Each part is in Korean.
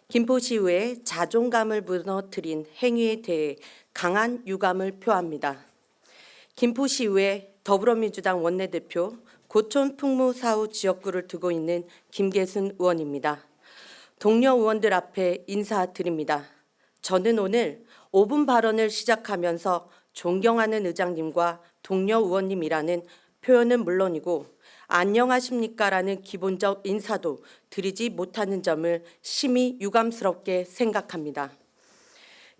김포시의회 자존감을 무너뜨린 행위에 대해 강한 유감을 표합니다. 김포시의회 더불어민주당 원내대표 고촌 풍무사후 지역구를 두고 있는 김계순 의원입니다. 동료 의원들 앞에 인사드립니다. 저는 오늘 5분 발언을 시작하면서 존경하는 의장님과 동료 의원님이라는 표현은 물론이고 안녕하십니까라는 기본적 인사도 드리지 못하는 점을 심히 유감스럽게 생각합니다.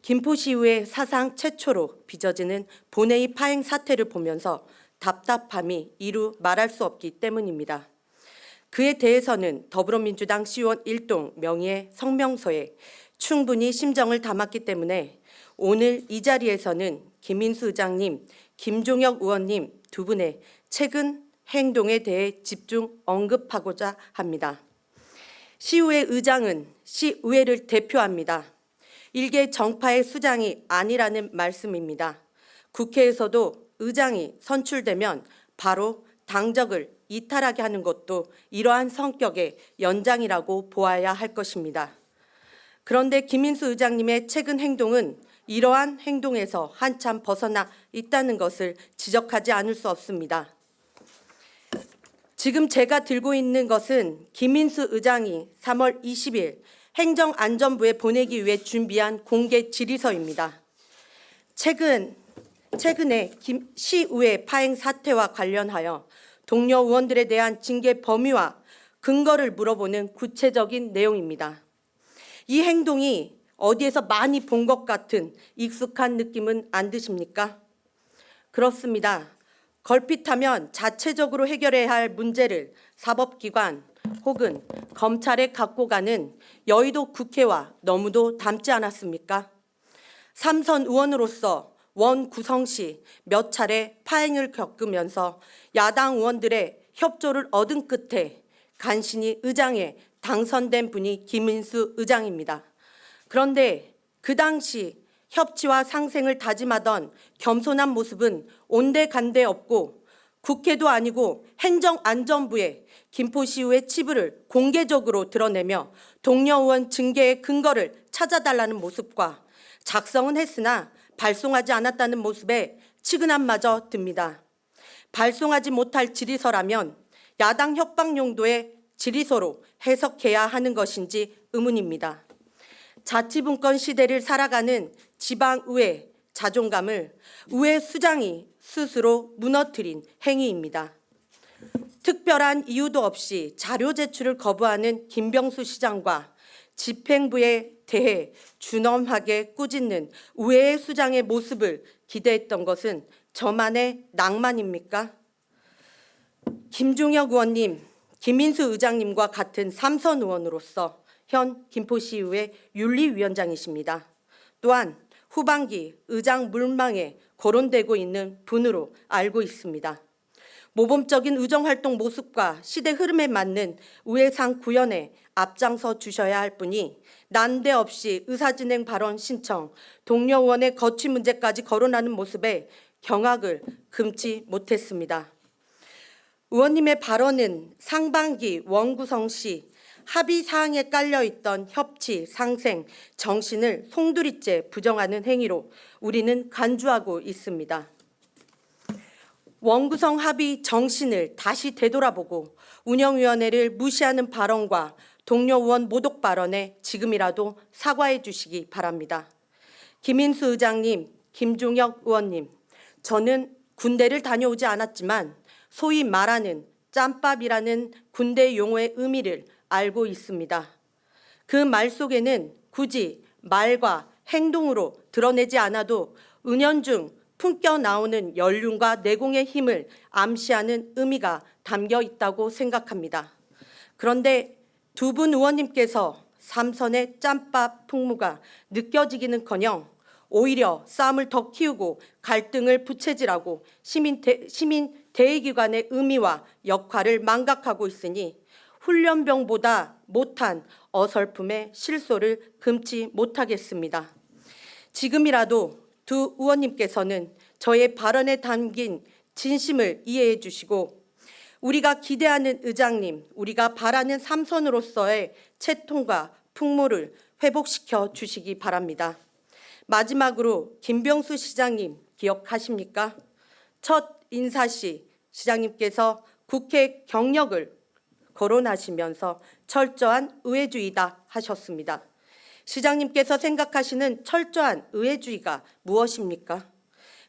김포시의회 사상 최초로 빚어지는 본회의 파행 사태를 보면서 답답함이 이루 말할 수 없기 때문입니다. 그에 대해서는 더불어민주당 시의원 일동 명의의 성명서에 충분히 심정을 담았기 때문에 오늘 이 자리에서는 김인수 의장님, 김종혁 의원님 두 분의 최근 행동에 대해 집중 언급하고자 합니다. 시의회 의장은 시의회를 대표합니다. 일개 정파의 수장이 아니라는 말씀입니다. 국회에서도 의장이 선출되면 바로 당적을 이탈하게 하는 것도 이러한 성격의 연장이라고 보아야 할 것입니다. 그런데 김인수 의장님의 최근 행동은 이러한 행동에서 한참 벗어나 있다는 것을 지적하지 않을 수 없습니다. 지금 제가 들고 있는 것은 김인수 의장이 3월 20일 행정안전부에 보내기 위해 준비한 공개 질의서입니다. 최근에 시의회 파행 사태와 관련하여 동료 의원들에 대한 징계 범위와 근거를 물어보는 구체적인 내용입니다. 이 행동이 어디에서 많이 본 것 같은 익숙한 느낌은 안 드십니까? 그렇습니다. 걸핏하면 자체적으로 해결해야 할 문제를 사법기관 혹은 검찰에 갖고 가는 여의도 국회와 너무도 닮지 않았습니까? 삼선 의원으로서 원 구성 시 몇 차례 파행을 겪으면서 야당 의원들의 협조를 얻은 끝에 간신히 의장에 당선된 분이 김인수 의장입니다. 그런데 그 당시 협치와 상생을 다짐하던 겸손한 모습은 온데간데 없고 국회도 아니고 행정안전부에 김포시의회 치부를 공개적으로 드러내며 동료 의원 징계의 근거를 찾아달라는 모습과 작성은 했으나 발송하지 않았다는 모습에 측은함마저 듭니다. 발송하지 못할 질의서라면 야당 협박 용도의 질의서로 해석해야 하는 것인지 의문입니다. 자치분권 시대를 살아가는 지방의회 자존감을 의회 수장이 스스로 무너뜨린 행위입니다. 특별한 이유도 없이 자료 제출을 거부하는 김병수 시장과 집행부에 대해 준엄하게 꾸짖는 의회 수장의 모습을 기대했던 것은 저만의 낭만입니까? 김종혁 의원님, 김인수 의장님과 같은 삼선 의원으로서 현 김포시의회 윤리위원장이십니다. 또한 후반기 의장 물망에 거론되고 있는 분으로 알고 있습니다. 모범적인 의정활동 모습과 시대 흐름에 맞는 의회상 구현에 앞장서 주셔야 할 분이 난데없이 의사진행 발언 신청, 동료 의원의 거취 문제까지 거론하는 모습에 경악을 금치 못했습니다. 의원님의 발언은 상반기 원구성 시 합의 사항에 깔려있던 협치, 상생, 정신을 송두리째 부정하는 행위로 우리는 간주하고 있습니다. 원구성 합의 정신을 다시 되돌아보고 운영위원회를 무시하는 발언과 동료 의원 모독 발언에 지금이라도 사과해 주시기 바랍니다. 김인수 의장님, 김종혁 의원님, 저는 군대를 다녀오지 않았지만 소위 말하는 짬밥이라는 군대 용어의 의미를 알고 있습니다. 그 말 속에는 굳이 말과 행동으로 드러내지 않아도 은연중 품겨 나오는 연륜과 내공의 힘을 암시하는 의미가 담겨 있다고 생각합니다. 그런데 두 분 의원님께서 삼선의 짬밥 풍무가 느껴지기는커녕 오히려 싸움을 더 키우고 갈등을 부채질하고 시민 대의기관의 의미와 역할을 망각하고 있으니 훈련병보다 못한 어설픔의 실소를 금치 못하겠습니다. 지금이라도 두 의원님께서는 저의 발언에 담긴 진심을 이해해 주시고 우리가 기대하는 의장님, 우리가 바라는 삼선으로서의 채통과 풍모를 회복시켜 주시기 바랍니다. 마지막으로 김병수 시장님 기억하십니까? 첫 인사 시 시장님께서 국회 경력을 거론하시면서 철저한 의회주의다 하셨습니다. 시장님께서 생각하시는 철저한 의회주의가 무엇입니까?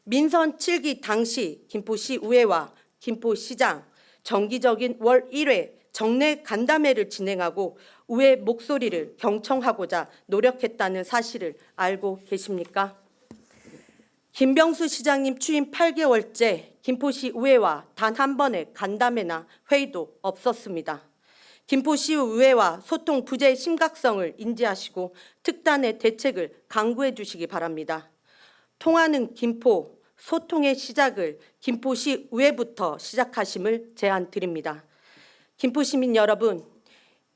민선 7기 당시 김포시 의회와 김포시장 정기적인 월 1회 정례 간담회를 진행하고 의회 목소리를 경청하고자 노력했다는 사실을 알고 계십니까? 김병수 시장님 취임 8개월째 김포시 의회와 단 한 번의 간담회나 회의도 없었습니다. 김포시 의회와 소통 부재의 심각성을 인지하시고 특단의 대책을 강구해 주시기 바랍니다. 통하는 김포, 소통의 시작을 김포시 의회부터 시작하심을 제안드립니다. 김포시민 여러분,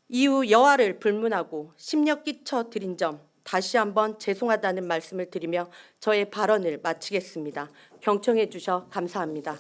이후 여하를 불문하고 심려 끼쳐 드린 점 다시 한번 죄송하다는 말씀을 드리며 저의 발언을 마치겠습니다. 경청해 주셔 감사합니다.